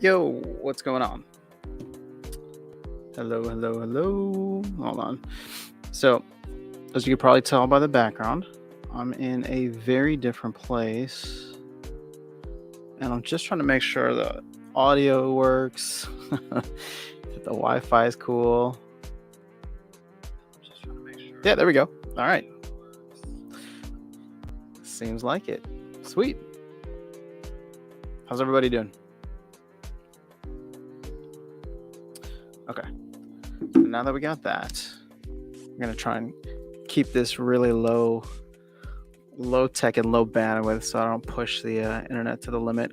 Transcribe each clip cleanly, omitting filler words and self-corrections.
Yo, what's going on? Hello, hello, hello. Hold on. So, as you can probably tell by the background, I'm in a very different place, and I'm just trying to make sure the audio works, that the Wi-Fi is cool. Yeah, there we go. All right. Seems like it. Sweet. How's everybody doing? Okay. Now that we got that, I'm gonna try and keep this really low tech and low bandwidth so I don't push the internet to the limit.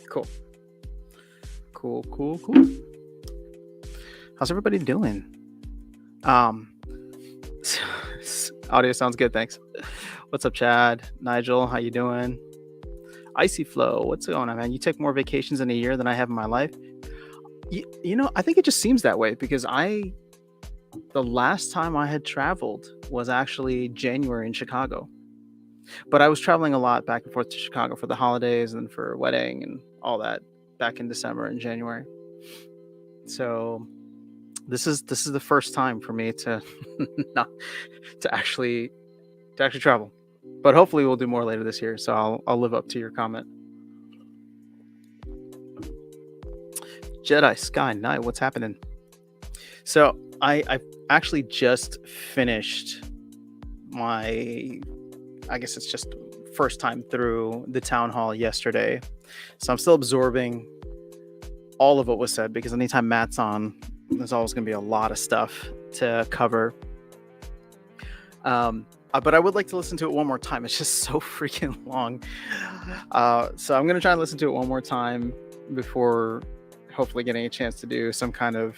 Cool. How's everybody doing? Audio sounds good, thanks. What's up, Chad? Nigel, how you doing? Icy Flow, what's going on, man? You take more vacations in a year than I have in my life. You know, I think it just seems that way because the last time I had traveled was actually January in Chicago. But I was traveling a lot back and forth to Chicago for the holidays and for a wedding and all that back in December and January. So this is the first time for me to not to actually travel. But hopefully we'll do more later this year, so I'll live up to your comment. Jedi Sky Knight, what's happening? So I actually just finished my, I guess it's just first time through the town hall yesterday. So I'm still absorbing all of what was said because anytime Matt's on, there's always going to be a lot of stuff to cover. But I would like to listen to it one more time. It's just so freaking long. So I'm going to try and listen to it one more time before hopefully getting a chance to do some kind of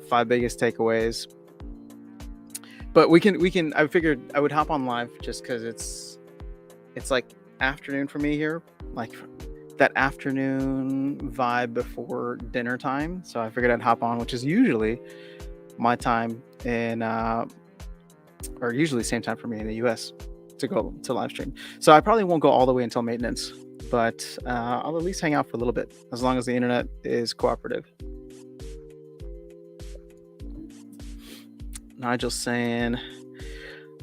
5 biggest takeaways. But we can, I figured I would hop on live just because it's like afternoon for me here, like that afternoon vibe before dinner time. So I figured I'd hop on, which is usually my time in, or usually same time for me in the US to go to live stream. So I probably won't go all the way until maintenance, but I'll at least hang out for a little bit as long as the internet is cooperative. Nigel's saying,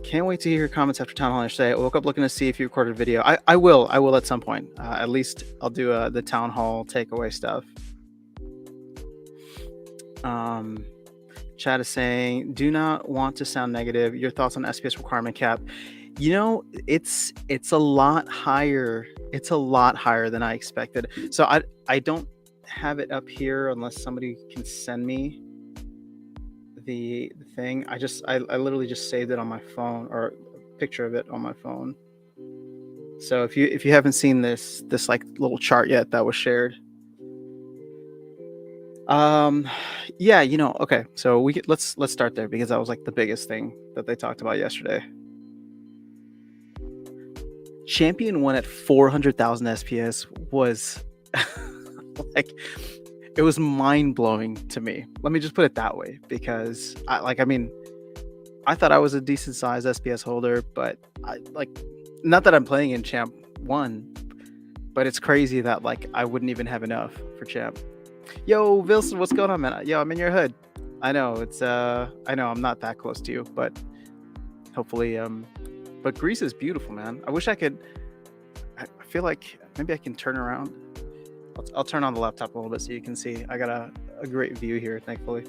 can't wait to hear your comments after Town Hall yesterday. I woke up looking to see if you recorded video. I will at some point. At least I'll do the Town Hall takeaway stuff. Chad is saying, do not want to sound negative. Your thoughts on SPS requirement cap? You know, it's a lot higher. It's a lot higher than I expected. So I don't have it up here unless somebody can send me the thing. I literally just saved it on my phone, or a picture of it on my phone. So if you haven't seen this like little chart yet that was shared, yeah, you know, okay, so let's start there because that was like the biggest thing that they talked about yesterday. Champion 1 at 400,000 SPS was like, it was mind-blowing to me. Let me just put it that way, because I thought I was a decent sized SPS holder, but not that I'm playing in Champ 1, but it's crazy that like I wouldn't even have enough for Champ. Yo, Wilson, what's going on, man? Yo, I'm in your hood. I know it's I know I'm not that close to you, but hopefully but Greece is beautiful, man. I wish I could. I feel like maybe I can turn around. I'll turn on the laptop a little bit so you can see. I got a great view here, thankfully.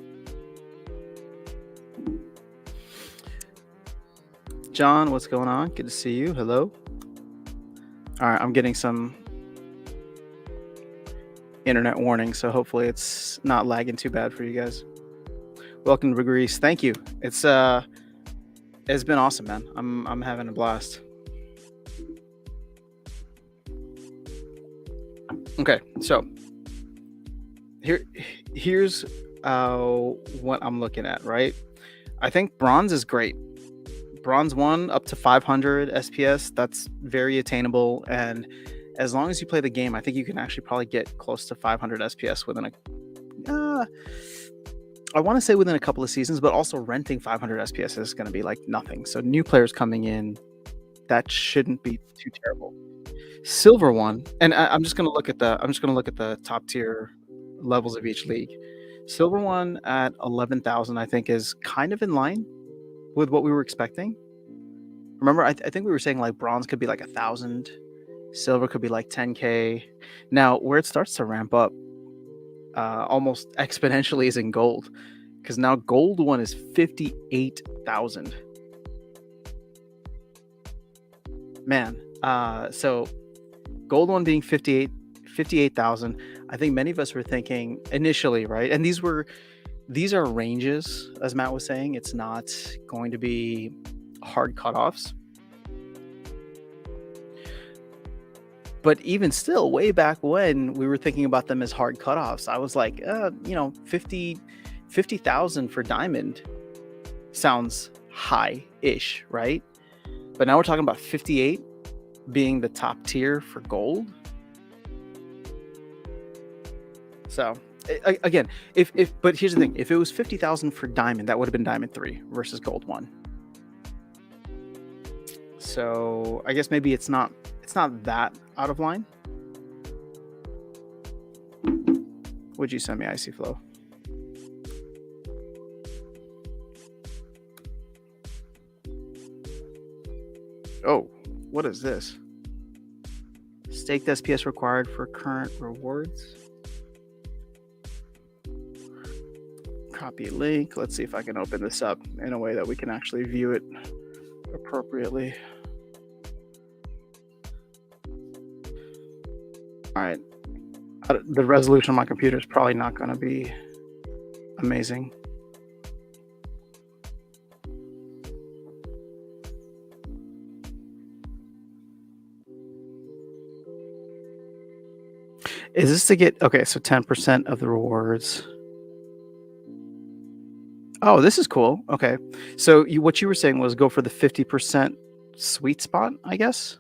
John, what's going on? Good to see you. Hello. All right, I'm getting some internet warning, so hopefully it's not lagging too bad for you guys. Welcome to Greece. Thank you. It's been awesome, man. I'm having a blast. Okay, so here's what I'm looking at, right? I think bronze is great. Bronze 1 up to 500 SPS, that's very attainable, and as long as you play the game, I think you can actually probably get close to 500 SPS within I want to say within a couple of seasons, but also renting 500 SPS is going to be like nothing. So new players coming in, that shouldn't be too terrible. Silver one, and I'm just gonna look at the top tier levels of each league. Silver one at 11,000, I think, is kind of in line with what we were expecting. Remember, I think we were saying like bronze could be like 1,000, silver could be like 10K. Now, where it starts to ramp up almost exponentially is in gold, because now gold one is 58,000. Man, so gold one being 58,000. I think many of us were thinking initially, right? And these are ranges, as Matt was saying. It's not going to be hard cutoffs. But even still, way back when we were thinking about them as hard cutoffs, I was like, 50,000 for diamond sounds high-ish, right? But now we're talking about 58 being the top tier for gold. So again, but here's the thing: if it was 50,000 for diamond, that would have been diamond 3 versus gold 1. So I guess maybe it's not that out of line. Would you send me Icy Flow? Oh, what is this? Staked SPS required for current rewards. Copy link. Let's see if I can open this up in a way that we can actually view it appropriately. All right. The resolution on my computer is probably not going to be amazing. Is this to get, okay, so 10% of the rewards. Oh, this is cool. Okay. So what you were saying was go for the 50% sweet spot, I guess?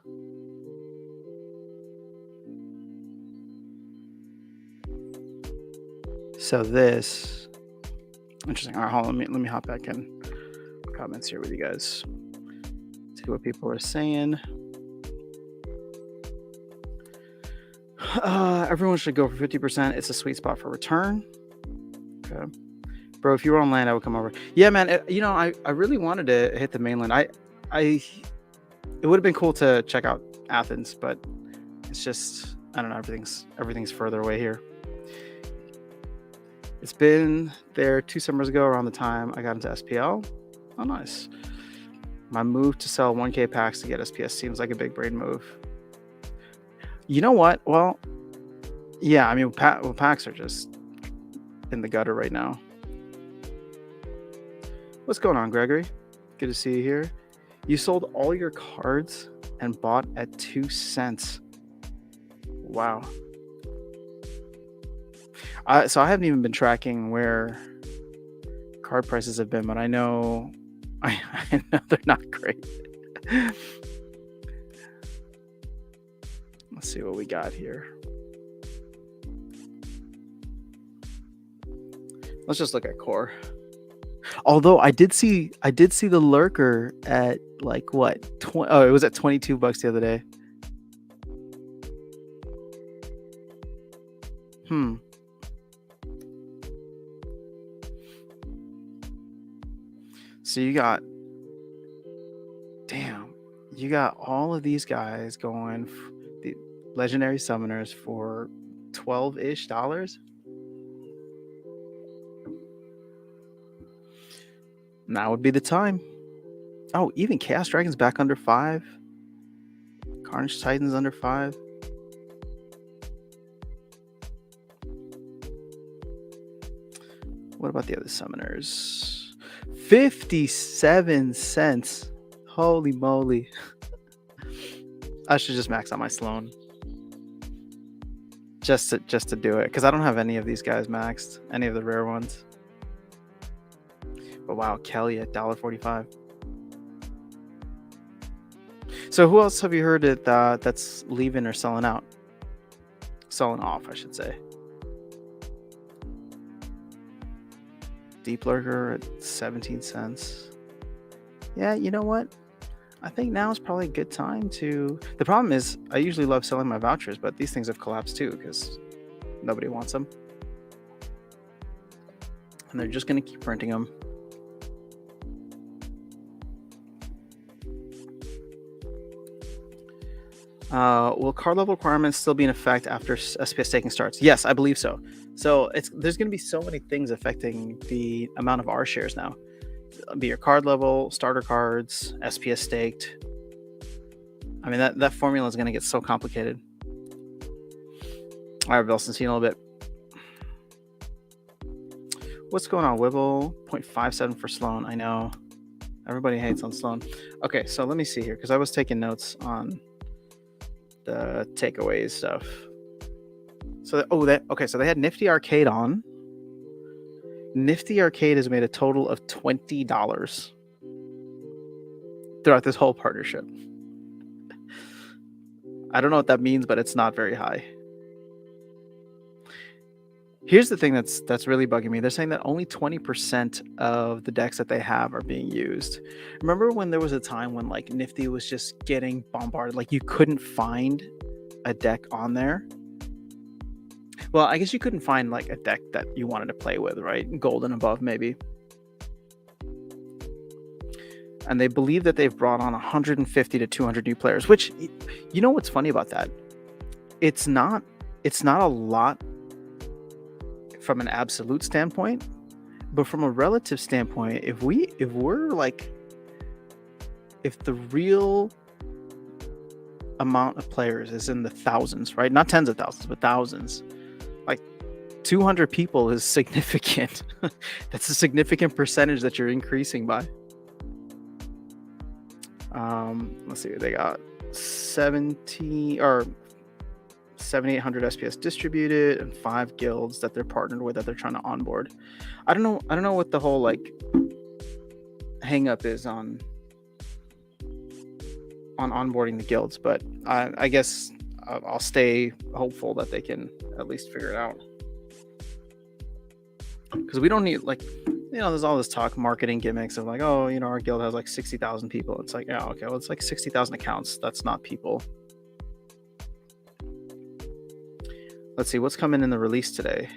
So this, interesting. All right, hold on, let me hop back in comments here with you guys. See what people are saying. Everyone should go for 50%. It's a sweet spot for return. Okay. Bro, if you were on land, I would come over. Yeah, man. I really wanted to hit the mainland. It would have been cool to check out Athens, but it's just, I don't know. Everything's further away here. It's been there 2 summers ago around the time I got into SPL. Oh, nice. My move to sell 1K packs to get SPS seems like a big brain move. You know what? Well, yeah, I mean, packs are just in the gutter right now. What's going on, Gregory? Good to see you here. You sold all your cards and bought at 2 cents. Wow. So I haven't even been tracking where card prices have been, but I know they're not great. Let's see what we got here. Let's just look at core. Although I did see the lurker at like what? It was at $22 the other day. So you got all of these guys going, the legendary summoners, for $12-ish. Now would be the time. Oh, even Chaos Dragon's back under 5. Carnage Titan's under 5. What about the other summoners? 57 cents. Holy moly. I should just max out my Sloan. Just to do it, because I don't have any of these guys maxed, any of the rare ones. But wow, Kelly at $1.45. So who else have you heard that's leaving or selling out? Selling off, I should say. Deep Lurker at 17 cents. Yeah, you know what? I think now is probably a good time to. The problem is, I usually love selling my vouchers, but these things have collapsed too because nobody wants them, and they're just going to keep printing them. Will card level requirements still be in effect after SPS staking starts? Yes, I believe so. So there's going to be so many things affecting the amount of R shares now. It'll be your card level, starter cards, SPS staked. I mean, that formula is going to get so complicated. All right, Belson, see you in a little bit. What's going on, Wibble? 0.57 for Sloan. I know. Everybody hates on Sloan. Okay, so let me see here, because I was taking notes on the takeaways stuff. So, so they had Nifty Arcade on. Nifty Arcade has made a total of $20 throughout this whole partnership. I don't know what that means, but it's not very high. Here's the thing that's really bugging me. They're saying that only 20% of the decks that they have are being used. Remember when there was a time when like Nifty was just getting bombarded, like you couldn't find a deck on there? Well, I guess you couldn't find like a deck that you wanted to play with, right? Gold and above, maybe. And they believe that they've brought on 150 to 200 new players, which, you know what's funny about that? It's not a lot from an absolute standpoint, but from a relative standpoint, if the real amount of players is in the thousands, right? Not tens of thousands, but thousands. Like 200 people is significant. That's a significant percentage that you're increasing by. Let's see, they got 7,800 SPS distributed and 5 guilds that they're partnered with that they're trying to onboard. I don't know what the whole like hang up is on onboarding the guilds, but I guess I'll stay hopeful that they can at least figure it out, because we don't need, like, there's all this talk, marketing gimmicks of like, oh, our guild has like 60,000 people. It's like, yeah, okay, well, it's like 60,000 accounts. That's not people. Let's see what's coming in the release today.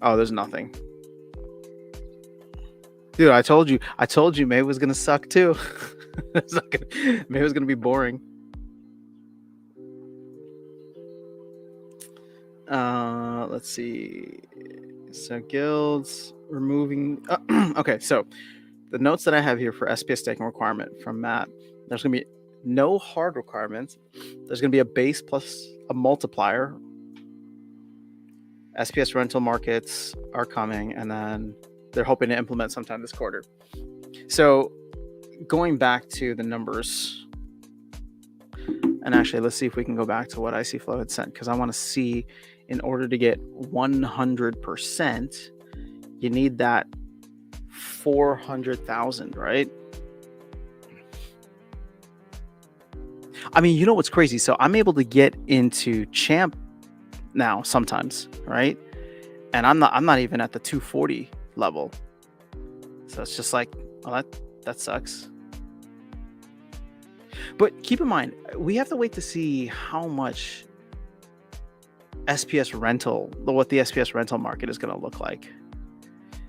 Oh, there's nothing. Dude, I told you May was gonna suck too. May was gonna be boring. Let's see. So guilds removing. Okay, so the notes that I have here for SPS staking requirement from Matt. There's gonna be no hard requirements. There's gonna be a base plus a multiplier. SPS rental markets are coming, and then they're hoping to implement sometime this quarter. So going back to the numbers, and actually let's see if we can go back to what ICFlow had sent, because I want to see, in order to get 100%, you need that 400,000, right? I mean, you know what's crazy? So I'm able to get into Champ now sometimes, right? And I'm not even at the 240 level. So it's just like, well, that sucks. But keep in mind, we have to wait to see how much SPS rental, what the SPS rental market is going to look like.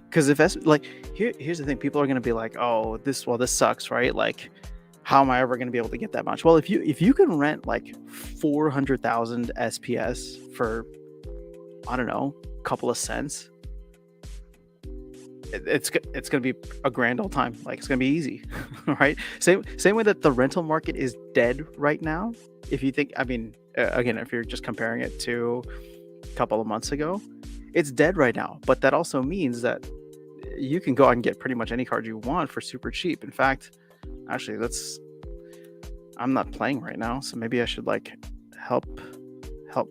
Because if here's the thing, people are going to be like, oh, this sucks, right? Like, how am I ever going to be able to get that much? Well, if you can rent like 400,000 SPS for, I don't know, a couple of cents, it's going to be a grand old time. Like, it's going to be easy, right? Same way that the rental market is dead right now. If you think, I mean, again, if you're just comparing it to a couple of months ago, it's dead right now. But that also means that you can go out and get pretty much any card you want for super cheap. In fact, actually, I'm not playing right now, so maybe I should like help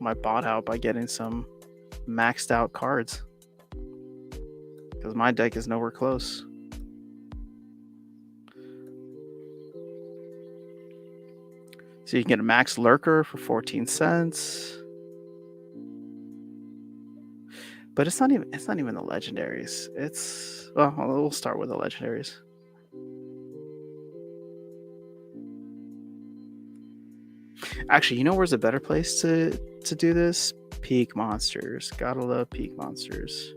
my bot out by getting some maxed out cards, because my deck is nowhere close. So you can get a max lurker for 14 cents. But it's not even the legendaries. We'll start with the legendaries. Actually, you know where's a better place to do this? Peak Monsters. Gotta love Peak Monsters.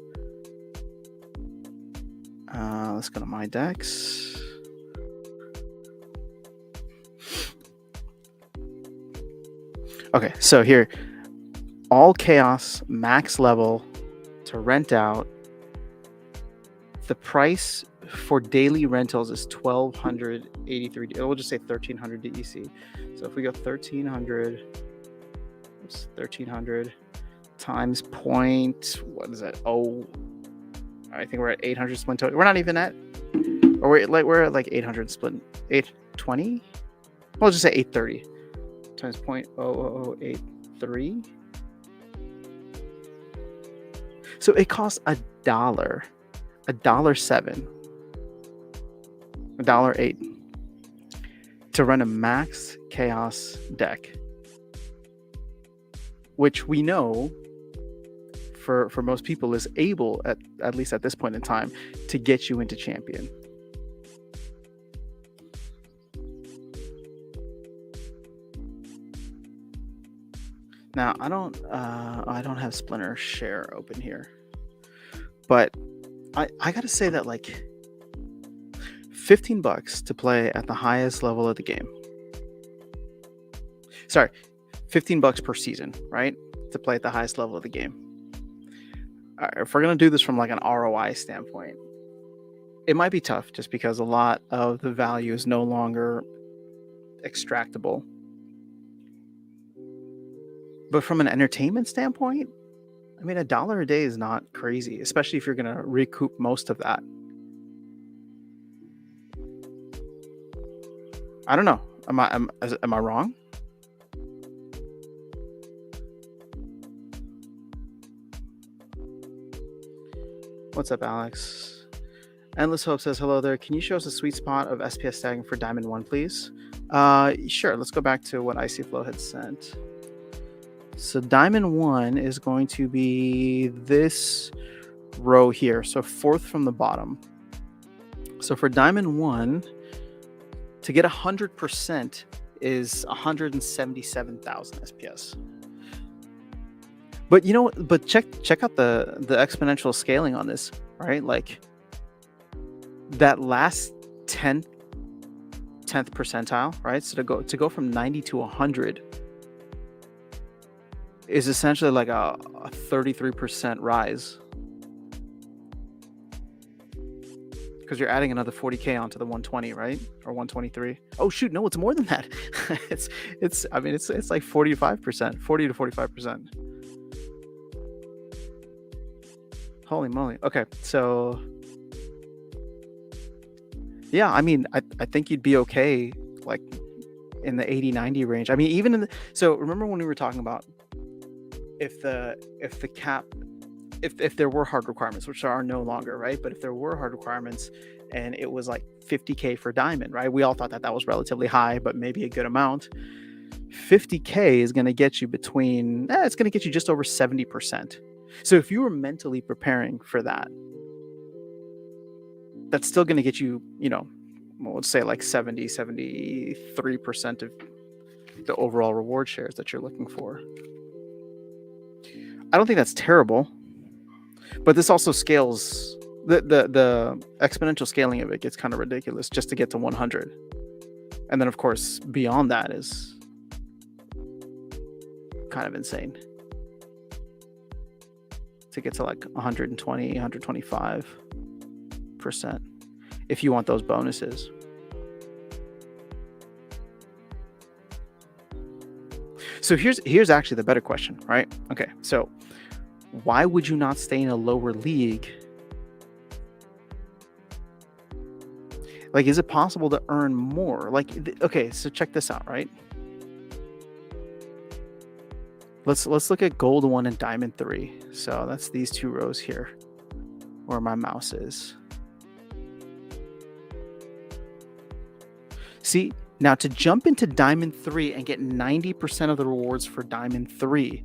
Let's go to my decks. Okay, so here, all chaos, max level to rent out. The price for daily rentals is 1,283. We'll just say 1,300 DEC. So if we go 1,300, it's 1,300 times point. What is that? Oh, I think we're at 800 split total. We're not even at, or we're at like 800 split 820. We'll just say 830 times 0.00083. So it costs $1.07, $1.08 to run a max chaos deck, which we know for most people is able, at least at this point in time, to get you into champion. Now I don't have Splinter Share open here, but I gotta say that like $15 to play at the highest level of the game. Sorry, $15 per season, right? To play at the highest level of the game. If we're gonna do this from like an ROI standpoint, it might be tough just because a lot of the value is no longer extractable. But from an entertainment standpoint, I mean, $1 a day is not crazy, especially if you're gonna recoup most of that. I don't know. Am I wrong? What's up, Alex? Endless Hope says, hello there. Can you show us a sweet spot of SPS stacking for Diamond 1, please? Sure. Let's go back to what Icy Flow had sent. So Diamond 1 is going to be this row here. So 4th from the bottom. So for Diamond 1, to get 100% is 177,000 SPS. But you know, but check out the exponential scaling on this, right? Like that last 10th percentile, right? So to go from 90 to 100 is essentially like a 33% rise, because you're adding another 40k onto the 120, right? Or 123. Oh shoot, no, it's more than that. it's I mean it's like 45%, 40 to 45%. Holy moly. Okay, so yeah, I mean, I think you'd be okay like in the 80-90 range. I mean, even in the, so remember when we were talking about if the cap, if there were hard requirements, which there are no longer, right? But if there were hard requirements and it was like 50k for diamond, right? We all thought that was relatively high, but maybe a good amount. 50k is going to get you between, it's going to get you just over 70%. So if you were mentally preparing for that, that's still going to get you, you know, well, let's say like 73% of the overall reward shares that you're looking for. I don't think that's terrible, but this also scales, the exponential scaling of it gets kind of ridiculous just to get to 100. And then of course, beyond that is kind of insane. To get to like 120, 125% if you want those bonuses. So here's actually the better question, right? Okay, so why would you not stay in a lower league? Like, is it possible to earn more? Like, okay, so check this out, right? Let's look at gold 1 and diamond 3. So that's these two rows here where my mouse is. See, now to jump into diamond 3 and get 90% of the rewards for diamond 3,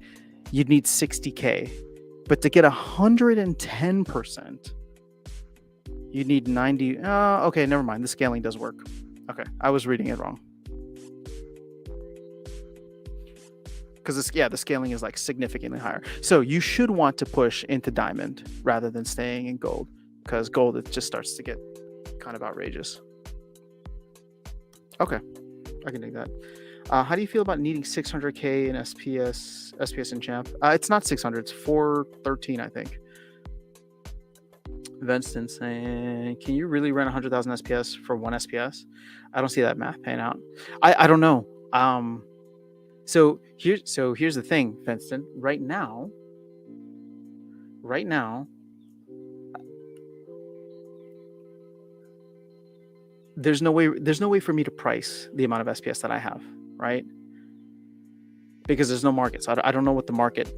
you'd need 60k. But to get 110%, you'd need 90. Okay, never mind. The scaling does work. Okay, I was reading it wrong. because the scaling is like significantly higher. So you should want to push into diamond rather than staying in gold, because gold, it just starts to get kind of outrageous. Okay, I can dig that. How do you feel about needing 600k in SPS and champ? It's not 600, it's 413, I think. Venston saying, can you really rent 100,000 SPS for one SPS? I don't see that math paying out. I don't know. So here's the thing, Venston. Right now, there's no way for me to price the amount of SPS that I have, right? Because there's no market. So I don't know what the market.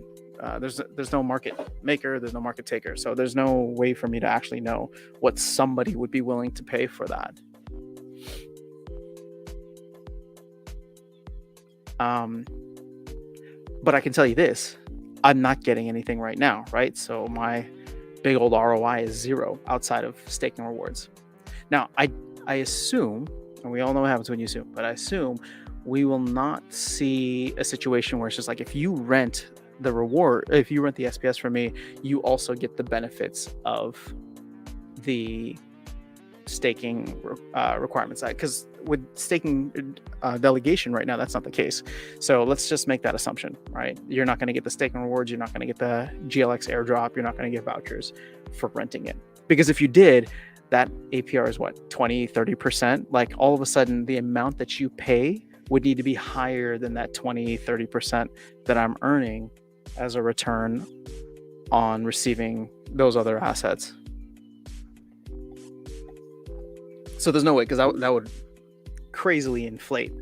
There's no market maker, there's no market taker, so there's no way for me to actually know what somebody would be willing to pay for that. But I can tell you this, I'm not getting anything right now, right? So my big old ROI is 0 outside of staking rewards. Now I assume, and we all know what happens when you assume, but I assume we will not see a situation where it's just like, if you rent the SPS from me, you also get the benefits of the staking requirements. Because with staking delegation right now, that's not the case. So let's just make that assumption, right? You're not going to get the staking rewards, you're not going to get the GLX airdrop, you're not going to get vouchers for renting it. Because if you did, that APR is what, 20-30%? Like, all of a sudden the amount that you pay would need to be higher than that 20-30% that I'm earning as a return on receiving those other assets. So there's no way, because that would crazily inflate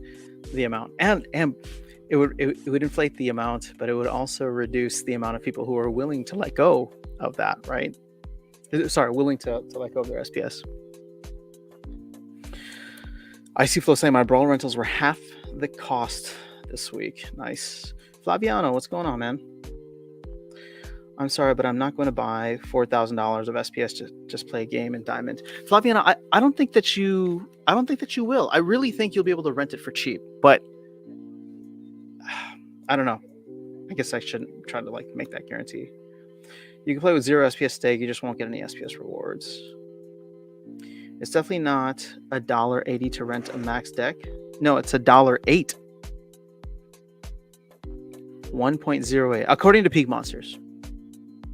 the amount, and it would inflate the amount, but it would also reduce the amount of people who are willing to let go of that, right? Willing to let go of their SPS. ICFlow saying, my Brawl rentals were half the cost this week. Nice. Flaviano, what's going on, man? I'm sorry, but I'm not going to buy $4,000 of SPS to just play a game in Diamond. Flaviano, I don't think that you will. I really think you'll be able to rent it for cheap, but I don't know. I guess I shouldn't try to make that guarantee. You can play with 0 SPS stake, you just won't get any SPS rewards. It's definitely not $1.80 to rent a max deck. No, it's $1.08. 1.08, according to Peak Monsters.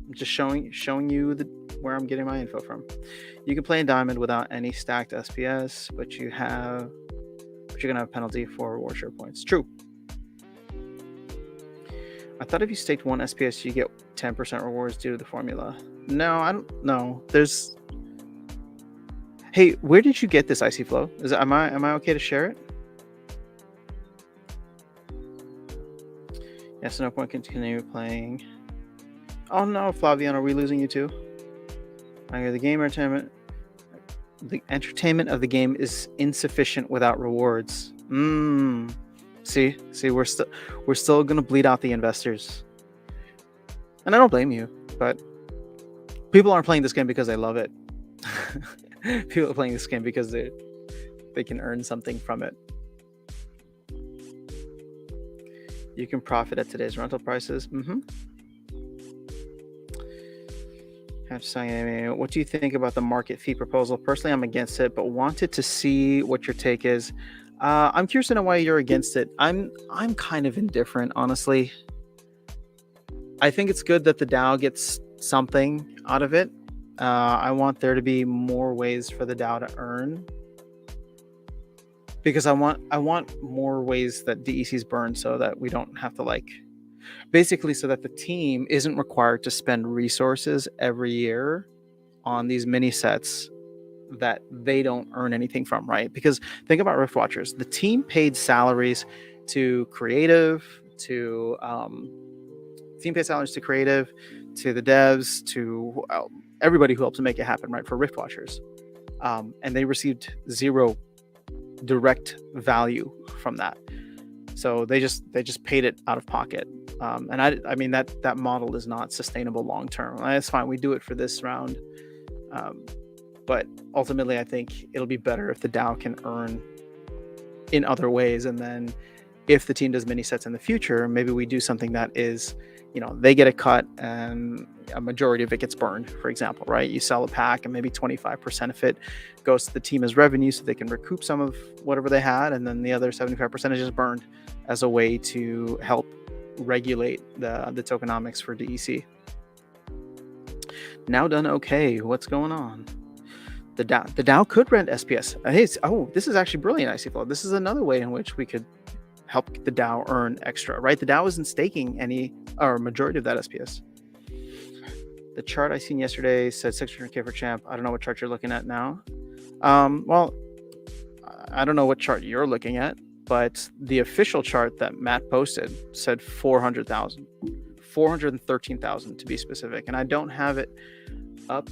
I'm just showing you where I'm getting my info from. You can play in Diamond without any stacked SPS, but you're gonna have a penalty for reward share points. True. I thought if you staked 1 SPS, you get 10% rewards due to the formula. No, I don't know. Hey, where did you get this ICFlow? Am I okay to share it? Yes, no point continue playing. Oh no, Flavian, are we losing you too? Okay, the entertainment of the game is insufficient without rewards. See, we're still gonna bleed out the investors. And I don't blame you, but people aren't playing this game because they love it. People are playing this game because they can earn something from it. You can profit at today's rental prices. What do you think about the market fee proposal? Personally, I'm against it, but wanted to see what your take is. I'm curious to know why you're against it. I'm kind of indifferent, honestly. I think it's good that the DAO gets something out of it. I want there to be more ways for the DAO to earn, because I want more ways that DECs burn, so that we don't have to basically so that the team isn't required to spend resources every year on these mini sets that they don't earn anything from, right? Because think about Rift Watchers. The team paid salaries to creative, to the devs, to everybody who helped to make it happen, right? For Rift Watchers. And they received 0 direct value from that. So they just paid it out of pocket. And I mean that model is not sustainable long term. That's fine. We do it for this round. But ultimately, I think it'll be better if the DAO can earn in other ways, and then if the team does mini sets in the future, maybe we do something that is, they get a cut and a majority of it gets burned, for example, right? You sell a pack and maybe 25% of it goes to the team as revenue so they can recoup some of whatever they had, and then the other 75% is just burned as a way to help regulate the tokenomics for DEC. Now done okay. What's going on? The DAO could rent SPS. Hey, this is actually brilliant, ICFlow. This is another way in which we could help the DAO earn extra, right? The DAO isn't staking any or majority of that SPS. The chart I seen yesterday said 600K for champ. I don't know what chart you're looking at now. Well, I don't know what chart you're looking at, but the official chart that Matt posted said 400,000, 413,000 to be specific. And I don't have it up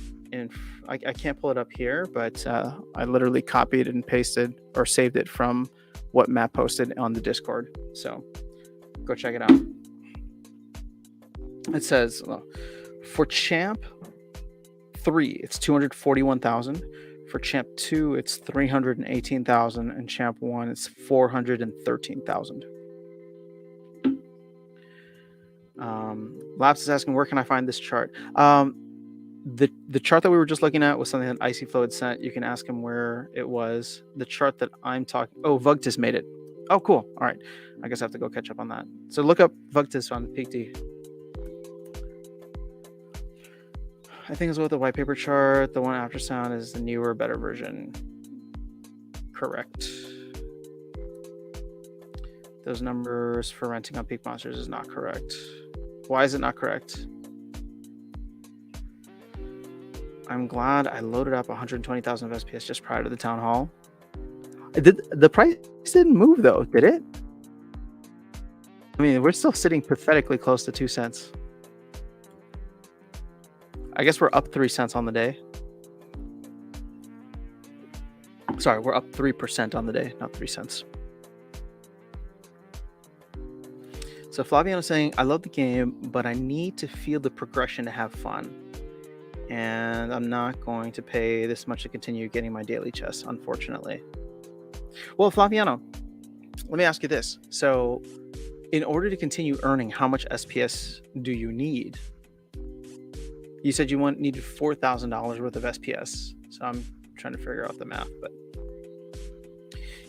I can't pull it up here, but I literally copied and pasted or saved it from what Matt posted on the Discord. So go check it out. It says for champ 3, it's 241,000. For champ 2, it's 318,000, and champ 1, it's 413,000. Laps is asking, where can I find this chart? The chart that we were just looking at was something that ICFlow had sent. You can ask him where it was. The chart that I'm talking... Oh, Vugtis made it. Oh, cool. All right. I guess I have to go catch up on that. So look up Vugtis on PeakD. I think it's with the white paper chart. The one after sound is the newer, better version. Correct. Those numbers for renting on Peak Monsters is not correct. Why is it not correct? I'm glad I loaded up 120,000 of SPS just prior to the town hall. The price didn't move though, did it? I mean, we're still sitting pathetically close to 2 cents. I guess we're up 3 cents on the day. Sorry, we're up 3% on the day, not 3 cents. So Flaviano's saying, I love the game, but I need to feel the progression to have fun. And I'm not going to pay this much to continue getting my daily chest, unfortunately. Well, Flaviano, let me ask you this. So in order to continue earning, how much SPS do you need? You said you needed $4,000 worth of SPS. So I'm trying to figure out the math, but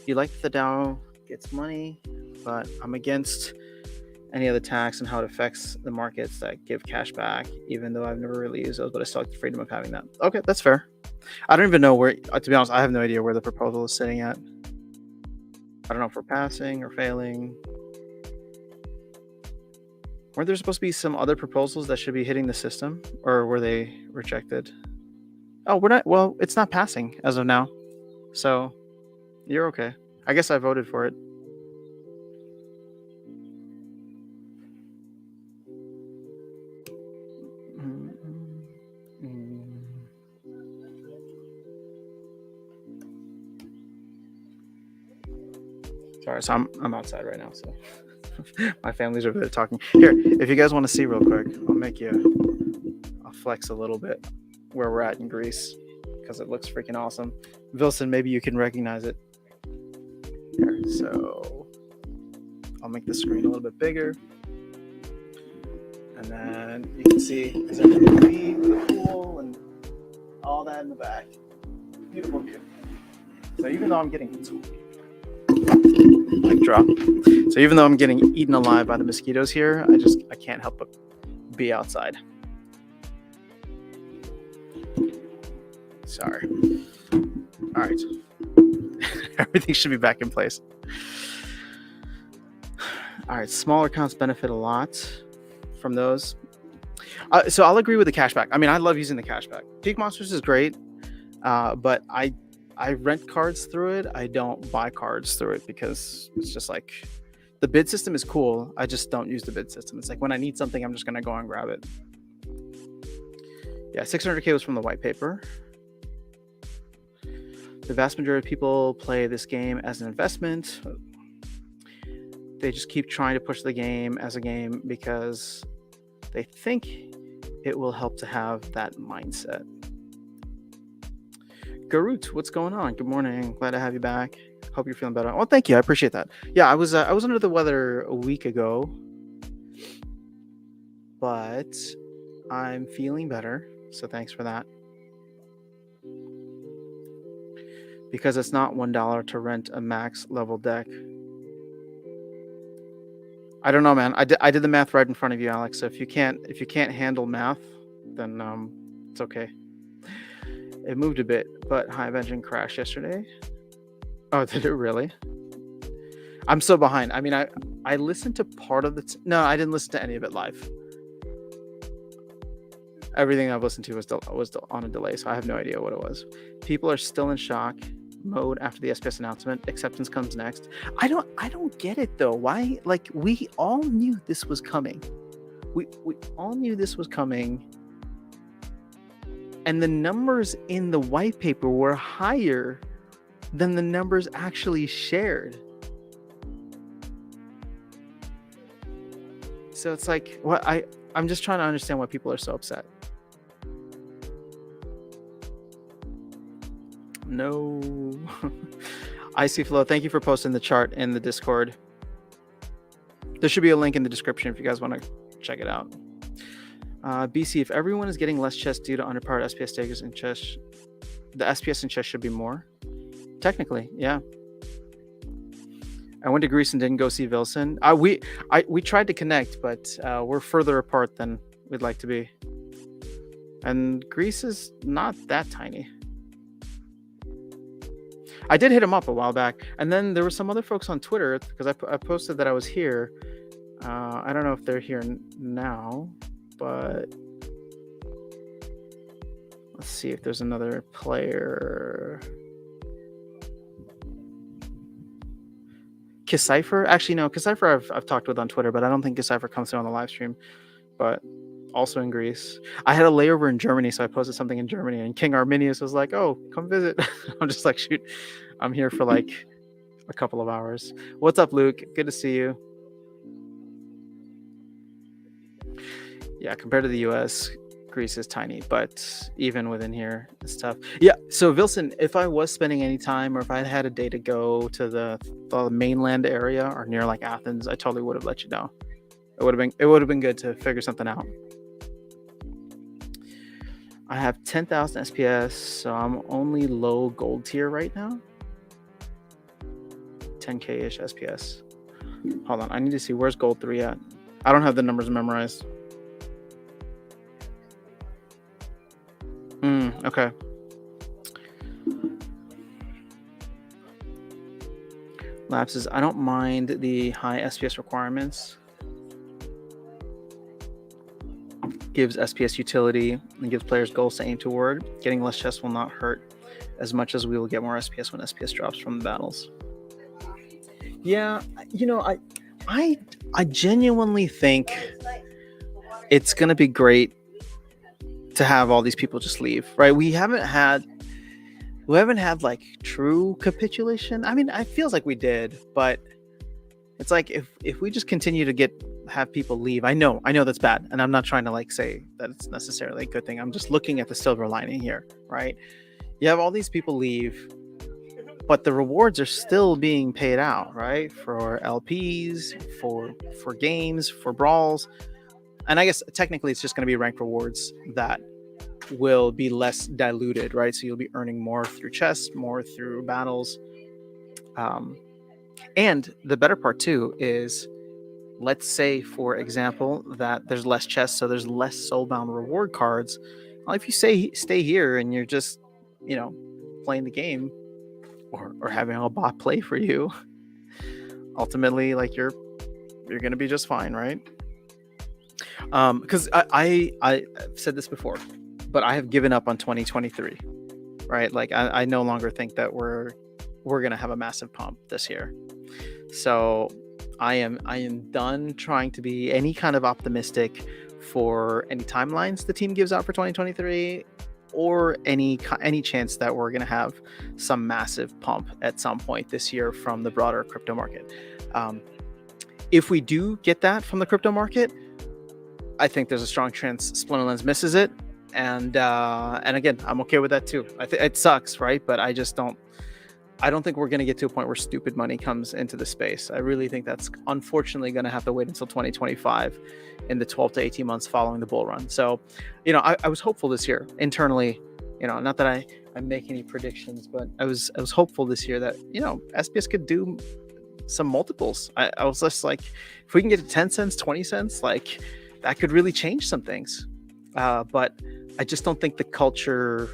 you like that the DAO gets money, but I'm against any other tax and how it affects the markets that give cash back, even though I've never really used those, but I still like the freedom of having that. Okay, that's fair. I don't even know where, to be honest, I have no idea where the proposal is sitting at. I don't know if we're passing or failing. Weren't there supposed to be some other proposals that should be hitting the system, or were they rejected? Oh, we're not, well, it's not passing as of now. So you're okay. I guess I voted for it. Sorry, so I'm outside right now, so my family's over there talking. Here, if you guys want to see real quick, I'll flex a little bit where we're at in Greece because it looks freaking awesome. Vilson, maybe you can recognize it. Here, so I'll make the screen a little bit bigger. And then you can see the pool and all that in the back. Beautiful view. So even though I'm getting mic drop. So even though I'm getting eaten alive by the mosquitoes here, I can't help but be outside. Sorry. All right. Everything should be back in place. All right. Smaller accounts benefit a lot from those. So I'll agree with the cashback. I mean, I love using the cashback. Peak Monsters is great, but I rent cards through it. I don't buy cards through it because it's just like the bid system is cool. I just don't use the bid system. It's like when I need something, I'm just going to go and grab it. Yeah, 600K was from the white paper. The vast majority of people play this game as an investment. They just keep trying to push the game as a game because they think it will help to have that mindset. Garut, what's going on? Good morning. Glad to have you back. Hope you're feeling better. Well, thank you. I appreciate that. Yeah, I was under the weather a week ago, but I'm feeling better. So thanks for that. Because it's not $1 to rent a max level deck. I don't know, man. I did the math right in front of you, Alex. So if you can't handle math, then it's okay. It moved a bit, but Hive Engine crashed yesterday. Oh, did it really? I'm so behind. I mean, I listened to part of the. No, I didn't listen to any of it live. Everything I've listened to was on a delay, so I have no idea what it was. People are still in shock mode after the SPS announcement. Acceptance comes next. I don't get it though. Why? Like, we all knew this was coming. We all knew this was coming. And the numbers in the white paper were higher than the numbers actually shared. So it's like, what I'm just trying to understand why people are so upset. No. Icy Flow, thank you for posting the chart in the Discord. There should be a link in the description if you guys want to check it out. BC, if everyone is getting less chess due to underpowered SPS takers in chess, the SPS in chess should be more. Technically, yeah. I went to Greece and didn't go see Vilson. We tried to connect, but we're further apart than we'd like to be. And Greece is not that tiny. I did hit him up a while back, and then there were some other folks on Twitter because I posted that I was here. I don't know if they're here now, but let's see if there's another player. Kiscypher? Actually, no. Kiscypher I've talked with on Twitter, but I don't think Kiscypher comes through on the live stream. But also in Greece. I had a layover in Germany, so I posted something in Germany, and King Arminius was like, "Oh, come visit." I'm just like, shoot, I'm here for like a couple of hours. What's up, Luke? Good to see you. Yeah, compared to the US, Greece is tiny, but even within here, it's tough. Yeah, so Vilson, if I was spending any time or if I had a day to go to the mainland area or near like Athens, I totally would have let you know. It would have been good to figure something out. I have 10,000 SPS, so I'm only low gold tier right now. 10k-ish SPS. Hold on, I need to see where's gold 3 at. I don't have the numbers memorized. Okay. Lapses. I don't mind the high SPS requirements. Gives SPS utility and gives players goals to aim toward. Getting less chess will not hurt as much as we will get more SPS when SPS drops from the battles. Yeah, you know, I genuinely think it's gonna be great to have all these people just leave, right? We haven't had like true capitulation. I mean, it feels like we did, but it's like if we just continue to have people leave, I know that's bad, and I'm not trying to like say that it's necessarily a good thing. I'm just looking at the silver lining here, right? You have all these people leave, but the rewards are still being paid out, right? For LPs, for games, for brawls. And I guess technically it's just going to be ranked rewards that will be less diluted, right? So you'll be earning more through chests, more through battles. And the better part too is, let's say, for example, that there's less chests, so there's less soulbound reward cards. Well, if you stay here and you're just, playing the game or having a bot play for you, ultimately, like you're going to be just fine, right? Because I've said this before, but I have given up on 2023, right? Like I no longer think that we're gonna have a massive pump this year. So I am done trying to be any kind of optimistic for any timelines the team gives out for 2023, or any chance that we're gonna have some massive pump at some point this year from the broader crypto market. If we do get that from the crypto market, I think there's a strong chance Splinterlands misses it, and again, I'm okay with that too. It sucks, right? But I just don't. I don't think we're going to get to a point where stupid money comes into the space. I really think that's unfortunately going to have to wait until 2025 in the 12 to 18 months following the bull run. So, I was hopeful this year internally, not that I make any predictions, but I was hopeful this year that, SPS could do some multiples. I was just like, if we can get to 10 cents, 20 cents, like that could really change some things. But I just don't think the culture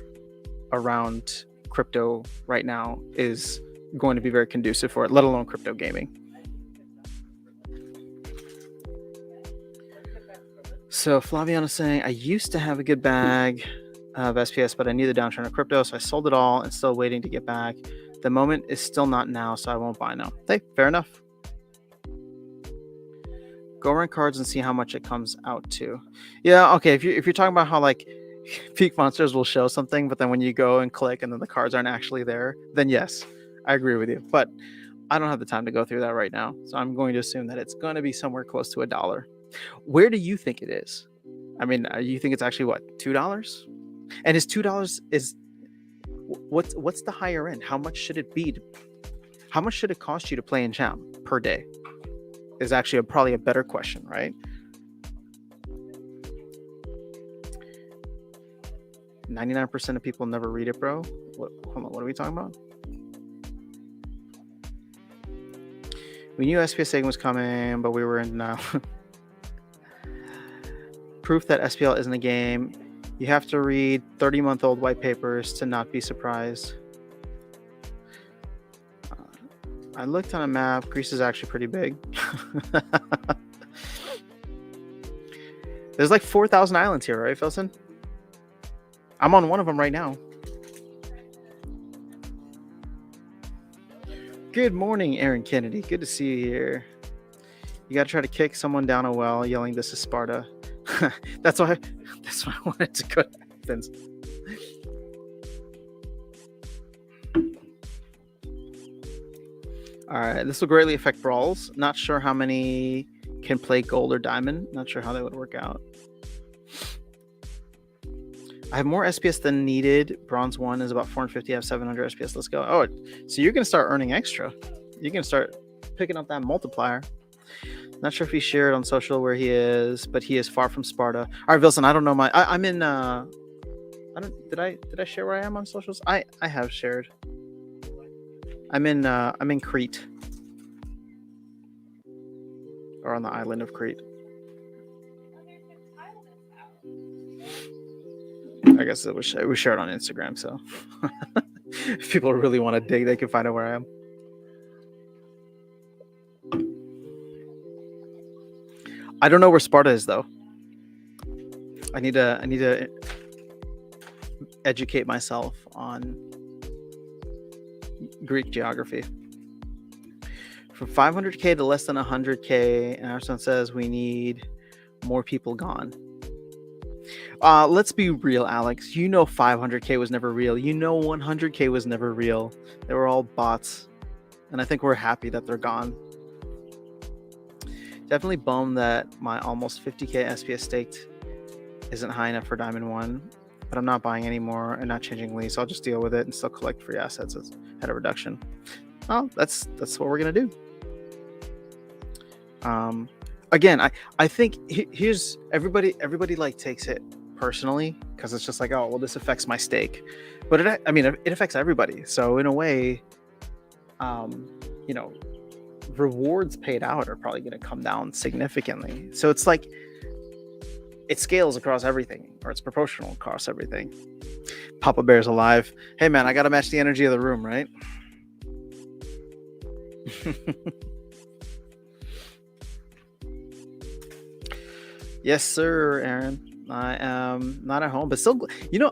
around crypto right now is going to be very conducive for it, let alone crypto gaming. So Flaviana's saying, I used to have a good bag of SPS, but I knew the downturn of crypto, so I sold it all and still waiting to get back. The moment is still not now, so I won't buy now. Hey, fair enough. Go run cards and see how much it comes out to. Yeah, okay. If you're talking about how like Peak Monsters will show something, but then when you go and click and then the cards aren't actually there, then yes, I agree with you. But I don't have the time to go through that right now, so I'm going to assume that it's going to be somewhere close to $1. Where do you think it is? I mean, you think it's actually what, $2? And is $2 is what's the higher end? How much should it be? How much should it cost you to play in Champ per day? Is actually probably a better question, right? 99% of people never read it, bro. Hold on, what are we talking about? We knew SPS Egg was coming, but we were in denial. Proof that SPL isn't a game. You have to read 30-month-old white papers to not be surprised. I looked on a map. Greece is actually pretty big. There's like 4,000 islands here, right, Filson? I'm on one of them right now. Good morning, Aaron Kennedy. Good to see you here. You gotta try to kick someone down a well, yelling, "This is Sparta." That's why I wanted to go to Athens. All right, this will greatly affect brawls. Not sure how many can play gold or diamond. Not sure how that would work out. I have more SPS than needed. Bronze 1 is about 450. I have 700 SPS. Let's go. Oh, so you're going to start earning extra. You're going to start picking up that multiplier. Not sure if he shared on social where he is, but he is far from Sparta. All right, Wilson, I don't know I'm in did I share where I am on socials? I have shared. I'm in Crete. Or on the island of Crete. I guess it was shared on Instagram, so if people really want to dig, they can find out where I am. I don't know where Sparta is though. I need to educate myself on Greek geography. From 500k to less than 100k, and our son says we need more people gone. Let's be real, Alex. You know 500k was never real. You know 100k was never real. They were all bots. And I think we're happy that they're gone. Definitely bummed that my almost 50k SPS staked isn't high enough for Diamond 1. But I'm not buying anymore and not changing lease. I'll just deal with it and still collect free assets at a reduction. Well, that's what we're going to do. Again, I think here's everybody like takes it personally because it's just like, oh, well, this affects my stake, but it affects everybody. So in a way, rewards paid out are probably going to come down significantly. So it's like it scales across everything, or it's proportional across everything. Papa Bear's alive. Hey man, I got to match the energy of the room, right? Yes, sir, Aaron. I am not at home, but still,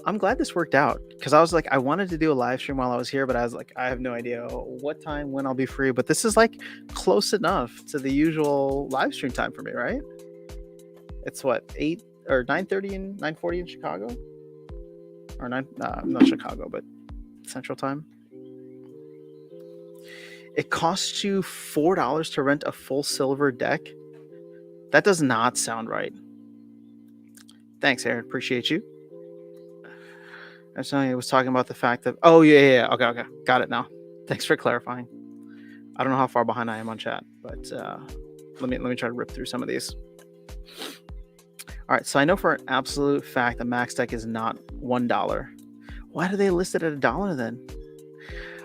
I'm glad this worked out because I was like, I wanted to do a live stream while I was here, but I was like, I have no idea what time, when I'll be free. But this is like close enough to the usual live stream time for me, right? It's what, 8 or 9:30 and 9:40 in Chicago, or not Chicago, but Central Time. It costs you $4 to rent a full silver deck. That does not sound right. Thanks, Aaron. Appreciate you. I was talking about the fact that... Oh, yeah. Okay. Got it now. Thanks for clarifying. I don't know how far behind I am on chat, but let me try to rip through some of these. All right, so I know for an absolute fact the max deck is not $1. Why do they list it at $1 then?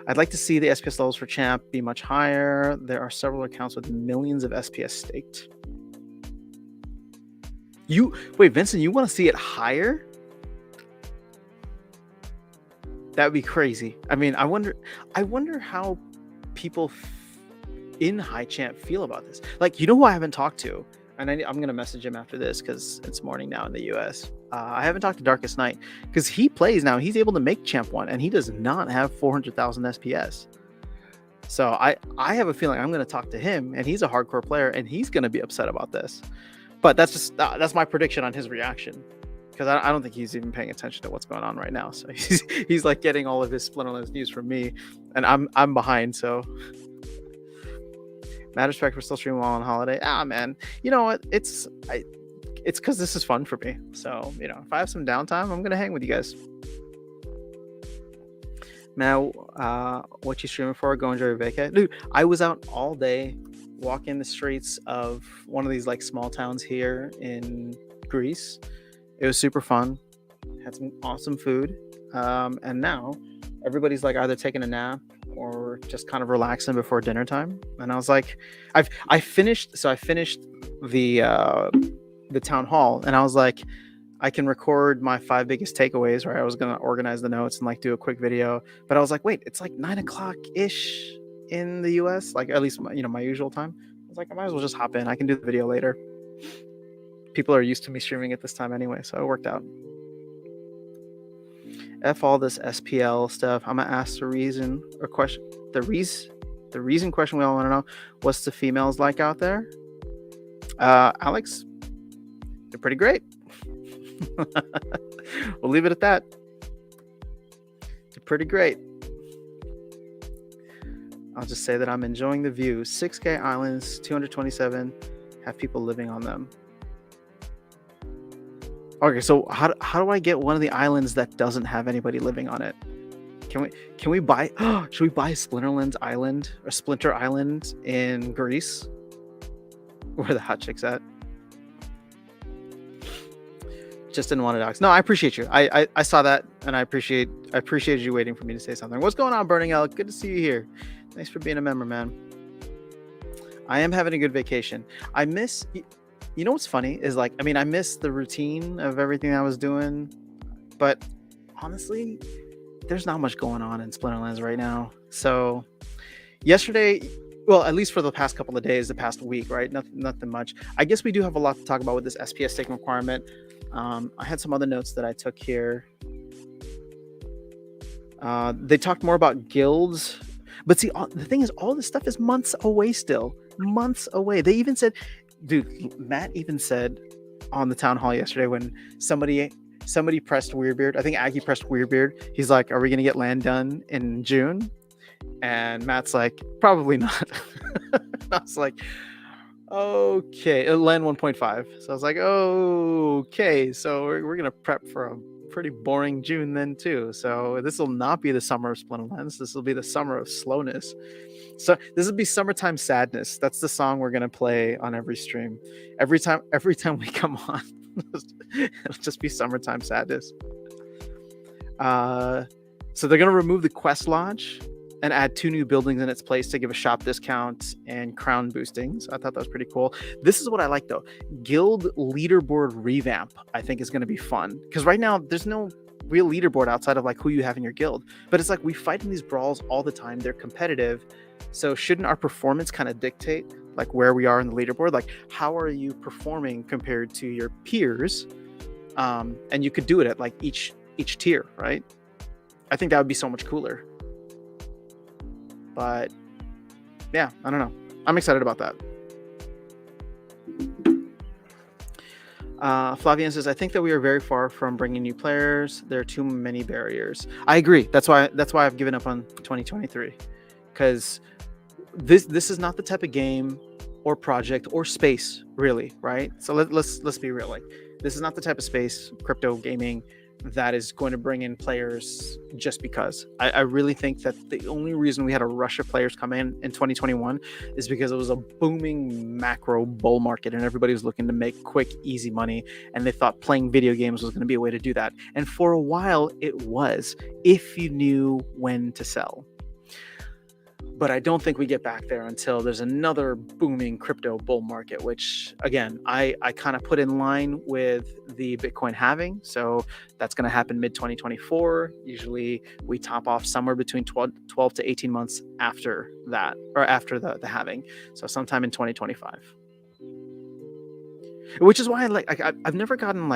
I'd like to see the SPS levels for champ be much higher. There are several accounts with millions of SPS staked. Wait, Vincent, you want to see it higher? That would be crazy. I mean, I wonder how people in high champ feel about this. Like, you know who I haven't talked to? And I'm going to message him after this because it's morning now in the US. I haven't talked to Darkest Night because he plays now. He's able to make Champ 1 and he does not have 400,000 SPS. So I have a feeling I'm going to talk to him, and he's a hardcore player and he's going to be upset about this. But that's my prediction on his reaction, because I don't think he's even paying attention to what's going on right now. So he's like getting all of his Splinterlands news from me, and I'm behind. So mad respect for still streaming while on holiday. Man, you know what? It's because this is fun for me. So, you know, if I have some downtime, I'm gonna hang with you guys. Now, what you streaming for? Go enjoy your vacation, dude. I was out all day, walking the streets of one of these like small towns here in Greece. It was super fun. Had some awesome food, and now everybody's like either taking a nap or just kind of relaxing before dinner time. And I was like, I finished the town hall, and I was like, I can record my 5 biggest takeaways, right? I was gonna organize the notes and like do a quick video, but I was like, wait, it's like 9 o'clock ish in the US, like at least my usual time. I was like, I might as well just hop in. I can do the video later. People are used to me streaming at this time anyway, so it worked out. F all this SPL stuff. I'm gonna ask the reason question we all want to know. What's the females like out there? Alex, they're pretty great. We'll leave it at that. They're pretty great. I'll just say that I'm enjoying the view. 6K islands, 227 have people living on them. Okay, so how do I get one of the islands that doesn't have anybody living on it? Can we buy? Should we buy Splinterlands Island or Splinter Island in Greece, where the hot chick's at? Just didn't want to dox. No, I appreciate you. I saw that, and I appreciated you waiting for me to say something. What's going on, Burning Elk? Good to see you here. Thanks for being a member, man. I am having a good vacation. I miss. You know what's funny is, like, I mean, I miss the routine of everything I was doing, but honestly, there's not much going on in Splinterlands right now. So yesterday, well, at least for the past couple of days, the past week, right? Nothing much. I guess we do have a lot to talk about with this SPS staking requirement. I had some other notes that I took here. They talked more about guilds, but see, the thing is, all this stuff is months away still. Months away. They even said, dude, Matt even said on the town hall yesterday when somebody pressed Weirdbeard. I think Aggie pressed Weirdbeard. He's like, are we going to get land done in June? And Matt's like, probably not. I was like, okay, land 1.5. So I was like, okay, so we're going to prep for a pretty boring June then too. So this will not be the summer of Splinterlands. This will be the summer of slowness. So this will be summertime sadness. That's the song we're going to play on every stream. Every time we come on, it'll just be summertime sadness. So they're going to remove the Quest Lodge and add 2 new buildings in its place to give a shop discount and crown boosting. So I thought that was pretty cool. This is what I like though. Guild leaderboard revamp, I think, is going to be fun. Because right now there's no real leaderboard outside of like who you have in your guild. But it's like we fight in these brawls all the time. They're competitive. So shouldn't our performance kind of dictate like where we are in the leaderboard? Like, how are you performing compared to your peers? And you could do it at like each tier, right? I think that would be so much cooler. But yeah, I don't know. I'm excited about that. Flavian says, I think that we are very far from bringing new players. There are too many barriers. I agree. That's why I've given up on 2023, because this is not the type of game or project or space, really, right? So let's be real. Like, this is not the type of space, crypto gaming, that is going to bring in players just because. I really think that the only reason we had a rush of players come in 2021 is because it was a booming macro bull market and everybody was looking to make quick, easy money. And they thought playing video games was going to be a way to do that. And for a while, it was, if you knew when to sell. But I don't think we get back there until there's another booming crypto bull market, which, again, I kind of put in line with the Bitcoin halving. So that's going to happen mid-2024. Usually we top off somewhere between 12 to 18 months after that, or after the halving. So sometime in 2025. Which is why I've never gotten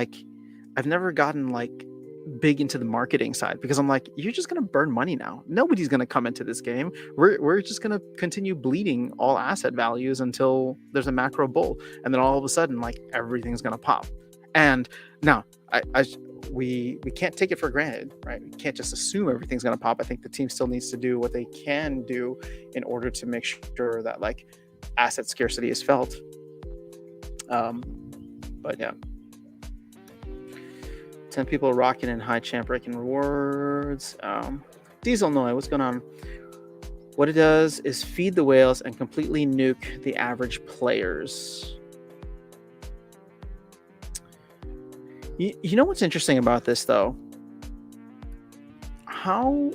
big into the marketing side, because I'm like, you're just going to burn money now. Nobody's going to come into this game. We're just going to continue bleeding all asset values until there's a macro bull, and then all of a sudden, like, everything's going to pop. And now we can't take it for granted, right? We can't just assume everything's going to pop. I think the team still needs to do what they can do in order to make sure that, like, asset scarcity is felt. But yeah. 10 people rocking in high champ breaking rewards. Diesel Noy, what's going on? What it does is feed the whales and completely nuke the average players. You know what's interesting about this, though? How...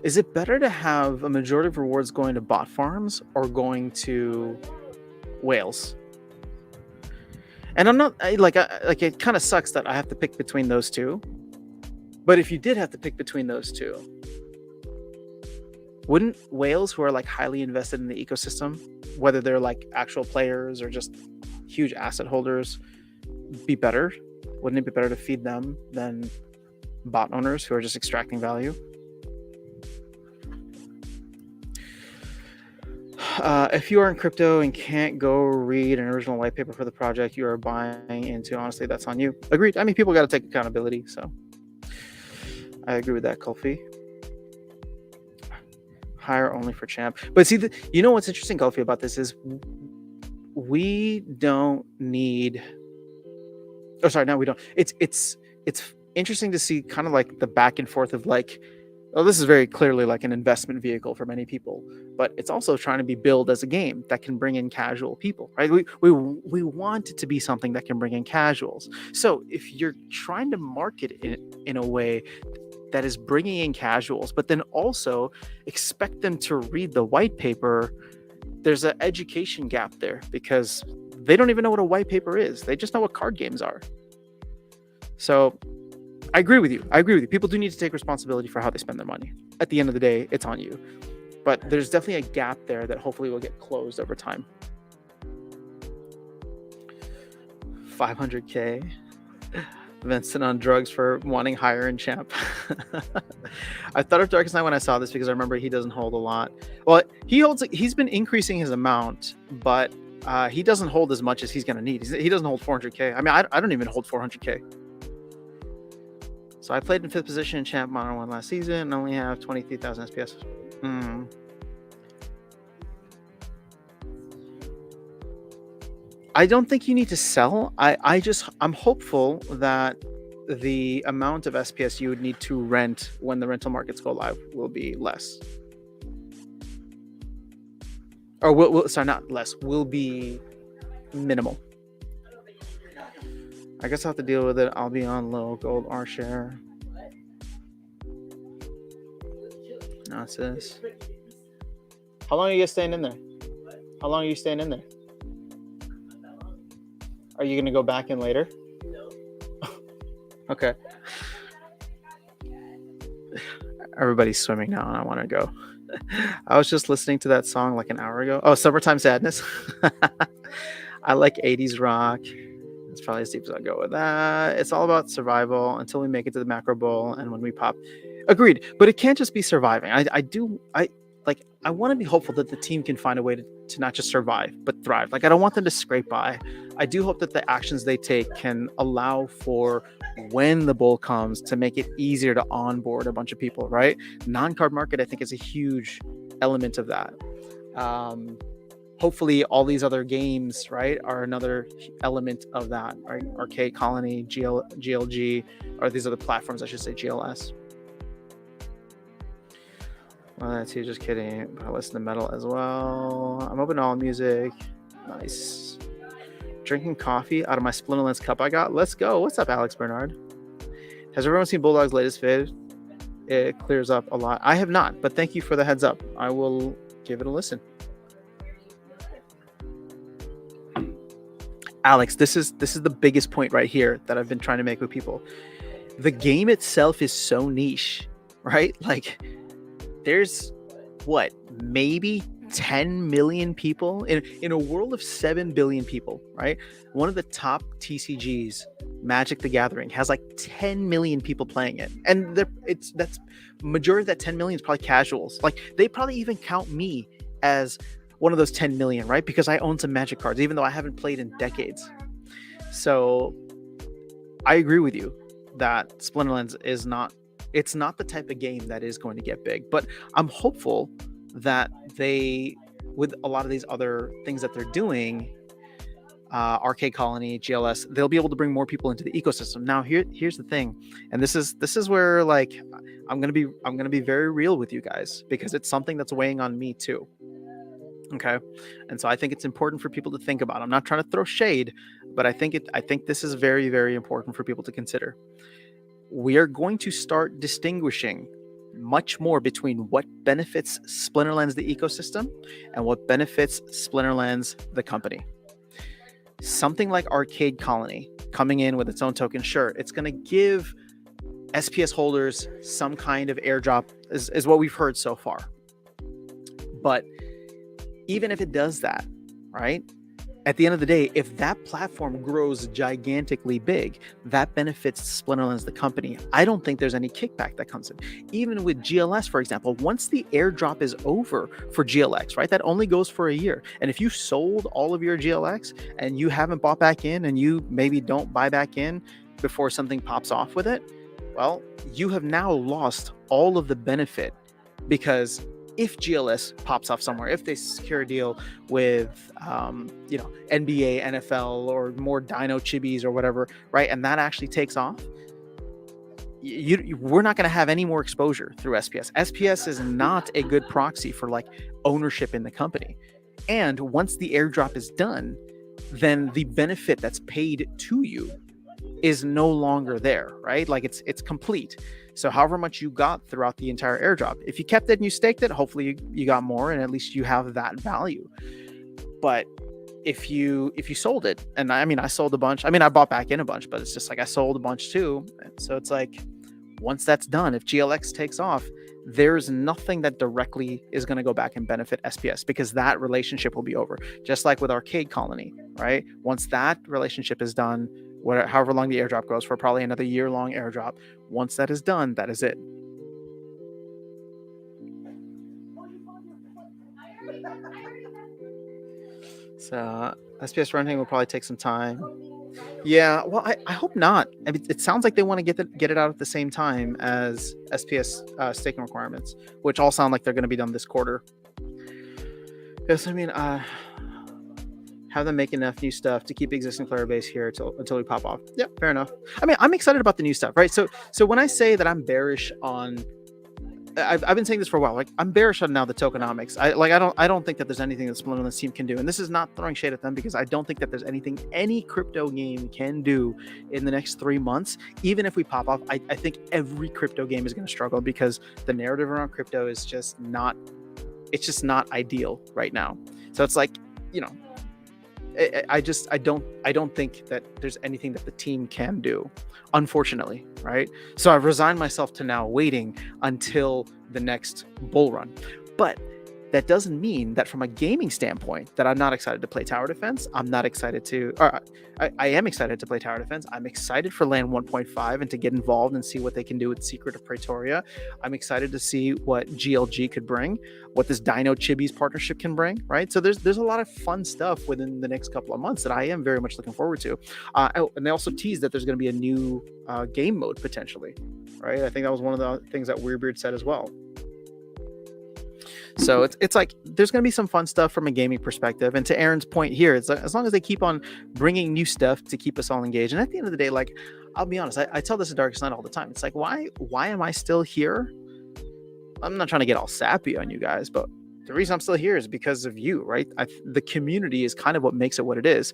Is it better to have a majority of rewards going to bot farms or going to whales? And I'm not it kind of sucks that I have to pick between those two. But if you did have to pick between those two, wouldn't whales who are like highly invested in the ecosystem, whether they're like actual players or just huge asset holders, be better? Wouldn't it be better to feed them than bot owners who are just extracting value? If you are in crypto and can't go read an original white paper for the project you are buying into, honestly, that's on you. Agreed. I mean, people got to take accountability, so I agree with that, Kulfi. Hire only for champ. But see, you know what's interesting, Kulfi, about this is we don't need... Oh, sorry, no, we don't. It's interesting to see kind of like the back and forth of like, well, this is very clearly like an investment vehicle for many people, but it's also trying to be billed as a game that can bring in casual people, right? We want it to be something that can bring in casuals. So if you're trying to market it in a way that is bringing in casuals, but then also expect them to read the white paper, there's an education gap there because they don't even know what a white paper is. They just know what card games are. So I agree with you. People do need to take responsibility for how they spend their money. At the end of the day, it's on you. But there's definitely a gap there that hopefully will get closed over time. 500K. Vincent on drugs for wanting higher in champ. I thought of Darkest Night when I saw this because I remember he doesn't hold a lot. Well, he's been increasing his amount, but he doesn't hold as much as he's going to need. He doesn't hold 400K. I mean, I don't even hold 400K. So I played in 5th position in Champ Modern 1 last season and only have 23,000 SPS. I don't think you need to sell. I'm hopeful that the amount of SPS you would need to rent when the rental markets go live will be less. Or will be minimal. I guess I'll have to deal with it. I'll be on low gold R share. What's this? How long are you guys staying in there? How long are you staying in there? Are you going to go back in later? No. Okay. Everybody's swimming now and I want to go. I was just listening to that song like an hour ago. Oh, Summertime Sadness. I like 80s rock. That's probably as deep as I'll go with that. It's all about survival until we make it to the macro bowl and when we pop. Agreed. But it can't just be surviving. I want to be hopeful that the team can find a way to not just survive, but thrive. Like, I don't want them to scrape by. I do hope that the actions they take can allow for when the bull comes to make it easier to onboard a bunch of people, right? Non-card market, I think, is a huge element of that. hopefully all these other games, right, are another element of that, right? Arcade Colony, GLG, or these other platforms, I should say, GLS. Let's see, just kidding. I listen to metal as well. I'm open to all music. Nice. Drinking coffee out of my Splinterlands cup I got. Let's go. What's up, Alex Bernard? Has everyone seen Bulldog's latest vid? It clears up a lot. I have not, but thank you for the heads up. I will give it a listen. Alex, this is the biggest point right here that I've been trying to make with people. The game itself is so niche, right? Like, there's what, maybe 10 million people in a world of 7 billion people, right? One of the top TCGs, Magic the Gathering, has like 10 million people playing it, and that's majority of that 10 million is probably casuals. Like, they probably even count me as one of those 10 million, right? Because I own some Magic cards, even though I haven't played in decades. So I agree with you that Splinterlands is not the type of game that is going to get big, but I'm hopeful that they, with a lot of these other things that they're doing, Arcade Colony, GLS, they'll be able to bring more people into the ecosystem. Now, here's the thing, and this is where, like, I'm gonna be very real with you guys, because it's something that's weighing on me too. Okay, and so I think it's important for people to think about. I'm not trying to throw shade, but I think this is very, very important for people to consider. We are going to start distinguishing much more between what benefits Splinterlands the ecosystem and what benefits Splinterlands the company. Something like Arcade Colony coming in with its own token, sure, it's going to give SPS holders some kind of airdrop, is what we've heard so far. But even if it does that, right, at the end of the day, if that platform grows gigantically big, that benefits Splinterlands the company. I don't think there's any kickback that comes in. Even with GLS, for example, once the airdrop is over for GLX, right, that only goes for a year. And if you sold all of your GLX and you haven't bought back in, and you maybe don't buy back in before something pops off with it, well, you have now lost all of the benefit. Because if GLS pops off somewhere, if they secure a deal with, NBA, NFL, or more Dino Chibis or whatever, right, and that actually takes off, we're not going to have any more exposure through SPS. SPS is not a good proxy for, like, ownership in the company. And once the airdrop is done, then the benefit that's paid to you is no longer there, right? Like, it's complete. So however much you got throughout the entire airdrop, if you kept it and you staked it, hopefully you got more, and at least you have that value. But if you sold it, and I sold a bunch. I bought back in a bunch, but it's just like I sold a bunch too. And so it's like, once that's done, if GLX takes off, there's nothing that directly is going to go back and benefit SPS, because that relationship will be over. Just like with Arcade Colony, right? Once that relationship is done, however long the airdrop goes for, probably another year-long airdrop. Once that is done, that is it. So SPS renting will probably take some time. Yeah, well, I hope not. It sounds like they want to get it out at the same time as SPS staking requirements, which all sound like they're going to be done this quarter. Yes, have them make enough new stuff to keep the existing player base here until we pop off. Yeah, fair enough. I'm excited about the new stuff, right? So when I say that I'm bearish on, I've been saying this for a while. Like, I'm bearish on now the tokenomics. I don't think that there's anything that Splinterlands team can do, and this is not throwing shade at them, because I don't think that there's anything any crypto game can do in the next 3 months. Even if we pop off, I think every crypto game is going to struggle, because the narrative around crypto is just not ideal right now. So it's like, I don't think that there's anything that the team can do, unfortunately, right? So I've resigned myself to now waiting until the next bull run. But that doesn't mean that from a gaming standpoint that I'm not excited to play Tower Defense. I am excited to play Tower Defense. I'm excited for Land 1.5 and to get involved and see what they can do with Secret of Praetoria. I'm excited to see what GLG could bring, what this Dino Chibis partnership can bring, right? So there's a lot of fun stuff within the next couple of months that I am very much looking forward to. And they also teased that there's going to be a new game mode potentially, right? I think that was one of the things that Weirdbeard said as well. So it's like there's going to be some fun stuff from a gaming perspective. And to Aaron's point here, it's like, as long as they keep on bringing new stuff to keep us all engaged. And at the end of the day, like, I'll be honest, I tell this to Darkest Night all the time. It's like, why am I still here? I'm not trying to get all sappy on you guys, but the reason I'm still here is because of you, right? The community is kind of what makes it what it is.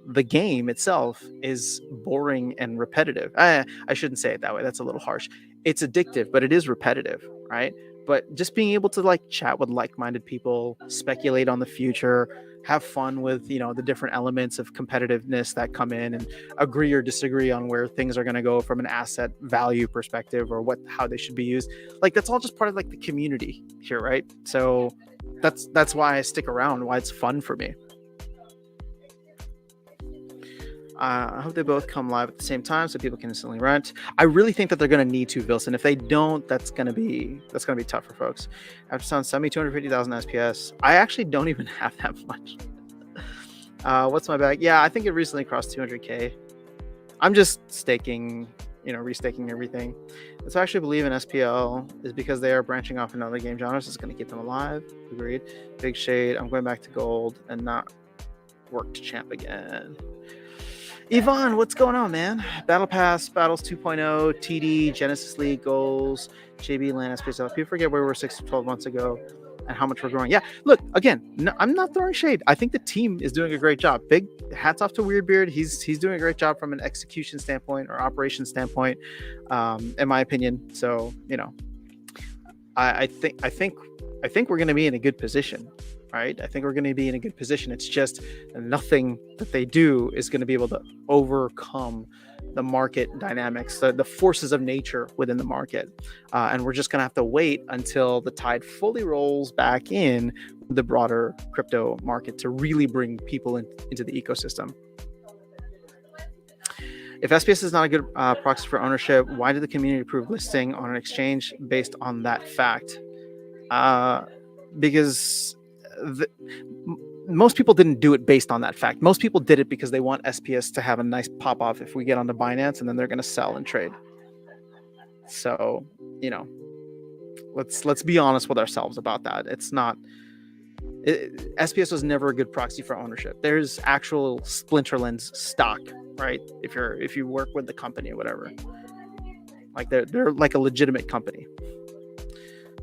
The game itself is boring and repetitive. I shouldn't say it that way. That's a little harsh. It's addictive, but it is repetitive, right? But just being able to like chat with like-minded people, speculate on the future, have fun with, you know, the different elements of competitiveness that come in, and agree or disagree on where things are going to go from an asset value perspective, or how they should be used. Like, that's all just part of like the community here, right? So that's why I stick around, why it's fun for me. I hope they both come live at the same time so people can instantly rent. I really think that they're going to need to, Vilson. If they don't, that's going to be tough for folks. After sound, send me 250,000 SPS. I actually don't even have that much. What's my bag? Yeah, I think it recently crossed 200K. I'm just staking, restaking everything. And so I actually believe in SPL is because they are branching off in other game genres. It's going to keep them alive. Agreed. Big shade. I'm going back to gold and not work to champ again. Yvonne, what's going on, man? Battle Pass, Battles 2.0, TD, Genesis League goals, JB Land, Space Out. People forget where we were 6 to 12 months ago and how much we're growing. Yeah, look, again, no, I'm not throwing shade. I think the team is doing a great job. Big hats off to Weirdbeard. He's doing a great job from an execution standpoint or operation standpoint, in my opinion. So, I think we're going to be in a good position. Right? I think we're going to be in a good position. It's just nothing that they do is going to be able to overcome the market dynamics, the forces of nature within the market. And we're just going to have to wait until the tide fully rolls back in the broader crypto market to really bring people into the ecosystem. If SPS is not a good proxy for ownership, why did the community approve listing on an exchange based on that fact? Because most people didn't do it based on that fact. Most people did it because they want SPS to have a nice pop off if we get onto Binance, and then they're going to sell and trade. So, let's be honest with ourselves about that. It's not. SPS was never a good proxy for ownership. There's actual Splinterlands stock, right? If you work with the company or whatever, like they're like a legitimate company.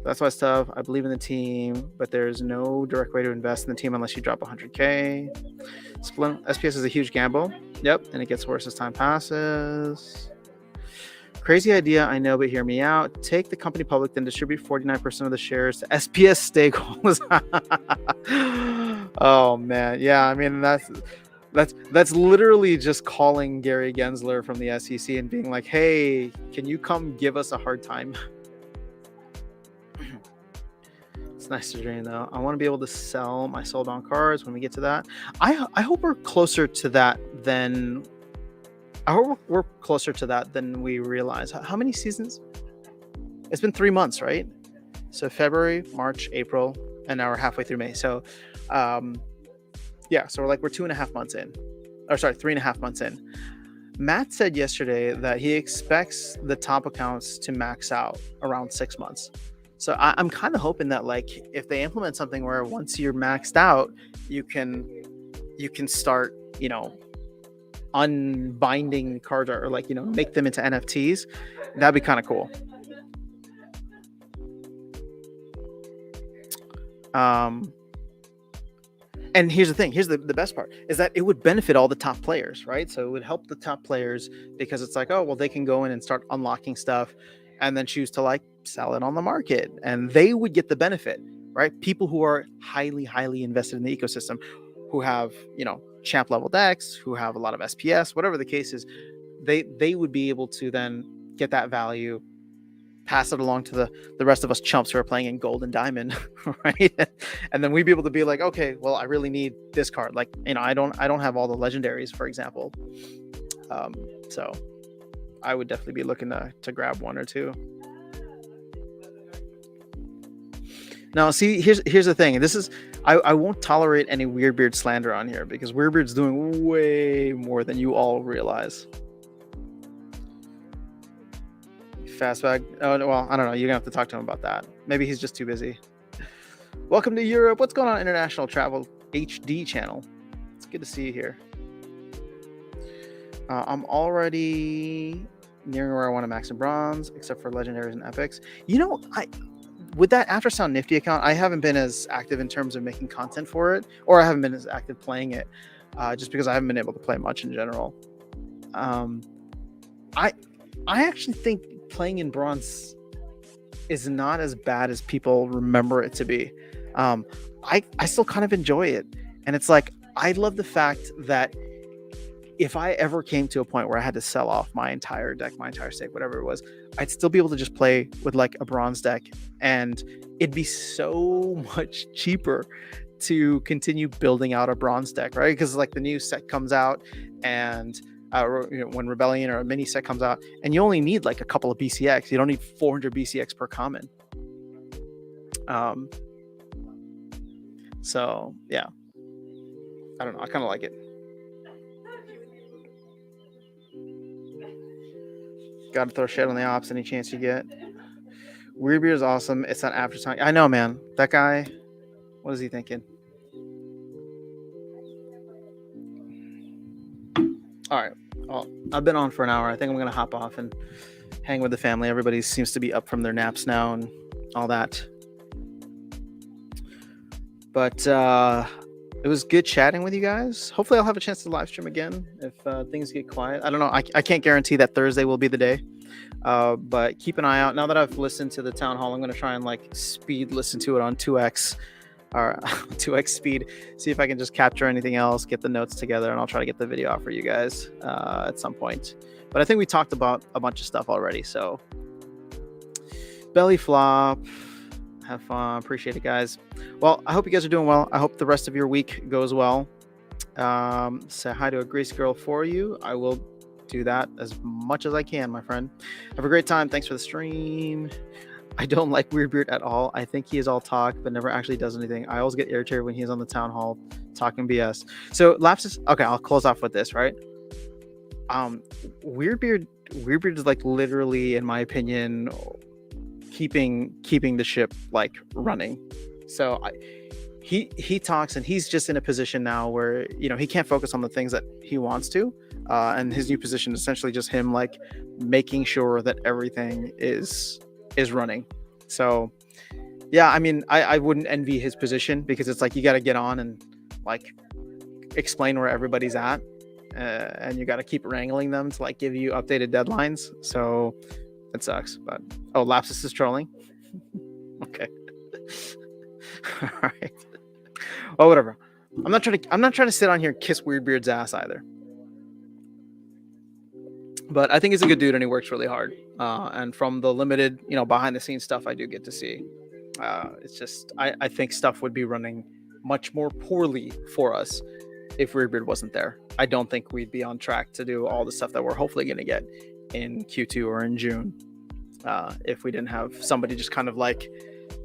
That's why it's tough. I believe in the team, but there's no direct way to invest in the team unless you drop 100K. SPS is a huge gamble. Yep, and it gets worse as time passes. Crazy idea, I know, but hear me out. Take the company public, then distribute 49% of the shares to SPS stakeholders. Oh man, yeah. I mean, that's literally just calling Gary Gensler from the SEC and being like, "Hey, can you come give us a hard time?" It's nice to dream, though. I want to be able to sell my sold-on cards when we get to that. I hope we're closer to that than we realize. How many seasons? It's been 3 months, right? So February, March, April, and now we're halfway through May. So, so we're 2.5 months in. Or sorry, 3.5 months in. Matt said yesterday that he expects the top accounts to max out around 6 months. So I'm kind of hoping that, like, if they implement something where once you're maxed out, you can start, unbinding cards or make them into NFTs. That'd be kind of cool. And here's the thing. Here's the best part is that it would benefit all the top players, right? So it would help the top players because it's like, oh, well, they can go in and start unlocking stuff and then choose to sell it on the market, and they would get the benefit, right? People who are highly, highly invested in the ecosystem, who have, champ level decks, who have a lot of SPS, whatever the case is, they would be able to then get that value, pass it along to the rest of us chumps who are playing in gold and diamond, right? And then we'd be able to be like, okay, well, I really need this card. I don't have all the legendaries, for example. So I would definitely be looking to grab one or two. Now, see, here's the thing. This is I won't tolerate any Weirdbeard slander on here because Weirdbeard's doing way more than you all realize. Fastback. Oh well, I don't know. You're gonna have to talk to him about that. Maybe he's just too busy. Welcome to Europe. What's going on, International Travel HD channel? It's good to see you here. I'm already nearing where I want to max in bronze, except for legendaries and epics. You know, with that Aftersound Nifty account, I haven't been as active in terms of making content for it, or I haven't been as active playing it, just because I haven't been able to play much in general. I actually think playing in bronze is not as bad as people remember it to be. I still kind of enjoy it, and it's like I love the fact that if I ever came to a point where I had to sell off my entire deck, my entire stake, whatever it was, I'd still be able to just play with like a bronze deck, and it'd be so much cheaper to continue building out a bronze deck, right? Because like the new set comes out, and when Rebellion or a mini set comes out, and you only need like a couple of BCX. You don't need 400 BCX per common. So yeah, I don't know. I kind of like it. Got to throw shit on the ops any chance you get. Weirdbeard is awesome. It's not after time. I know, man. That guy, what is he thinking? All right. Well, I've been on for an hour. I think I'm going to hop off and hang with the family. Everybody seems to be up from their naps now and all that. But it was good chatting with you guys. Hopefully I'll have a chance to live stream again if things get quiet. I don't know. I can't guarantee that Thursday will be the day. But keep an eye out. Now that I've listened to the town hall, I'm going to try and like speed listen to it on 2x or 2x speed. See if I can just capture anything else, get the notes together, and I'll try to get the video out for you guys at some point. But I think we talked about a bunch of stuff already. So belly flop. Have fun. Appreciate it, guys. Well, I hope you guys are doing well. I hope the rest of your week goes well. Say hi to a Grease girl for you. I will do that as much as I can, my friend. Have a great time. Thanks for the stream. I don't like Weirdbeard at all. I think he is all talk, but never actually does anything. I always get irritated when he's on the town hall talking BS. So Lapsus, okay, I'll close off with this, right? Weirdbeard is like literally, in my opinion, keeping the ship like running. So he talks, and he's just in a position now where, you know, he can't focus on the things that he wants to, and his new position is essentially just him like making sure that everything is running. So yeah, I mean, I wouldn't envy his position, because it's like you got to get on and like explain where everybody's at, and you got to keep wrangling them to like give you updated deadlines. So it sucks. But Lapsus is trolling. Okay. All right. Well, whatever. I'm not trying to sit on here and kiss Weirdbeard's ass either. But I think he's a good dude, and he works really hard. And from the limited, you know, behind the scenes stuff I do get to see, it's just I think stuff would be running much more poorly for us if Weirdbeard wasn't there. I don't think we'd be on track to do all the stuff that we're hopefully going to get in Q2 or in June, if we didn't have somebody just kind of like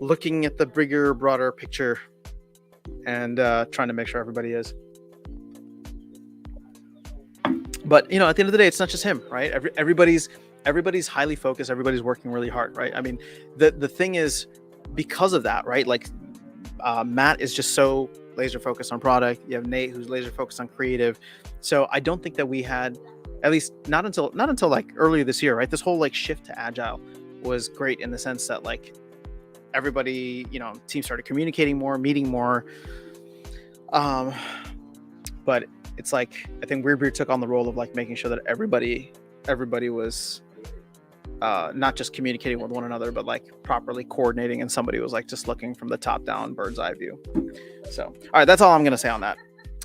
looking at the bigger, broader picture and trying to make sure everybody is. But, you know, at the end of the day, it's not just him, right? Everybody's highly focused. Everybody's working really hard, right? I mean, the thing is, because of that, right? Like Matt is just so laser focused on product. You have Nate, who's laser focused on creative. So I don't think that we had, at least not until like earlier this year, right? This whole like shift to agile was great in the sense that like everybody, you know, teams started communicating more, meeting more. But it's like, I think Weirdbeard took on the role of like making sure that everybody was not just communicating with one another, but like properly coordinating, and somebody was like just looking from the top down, bird's eye view. So, all right, that's all I'm going to say on that.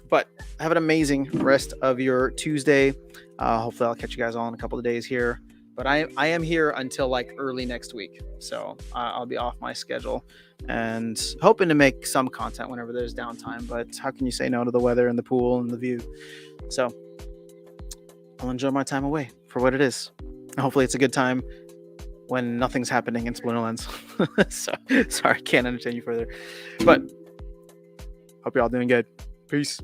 But have an amazing rest of your Tuesday. Hopefully I'll catch you guys all in a couple of days here. But I am here until like early next week. So I'll be off my schedule and hoping to make some content whenever there's downtime. But how can you say no to the weather and the pool and the view? So I'll enjoy my time away for what it is. Hopefully it's a good time when nothing's happening in Splinterlands. So sorry, I can't entertain you further. But hope you're all doing good. Peace.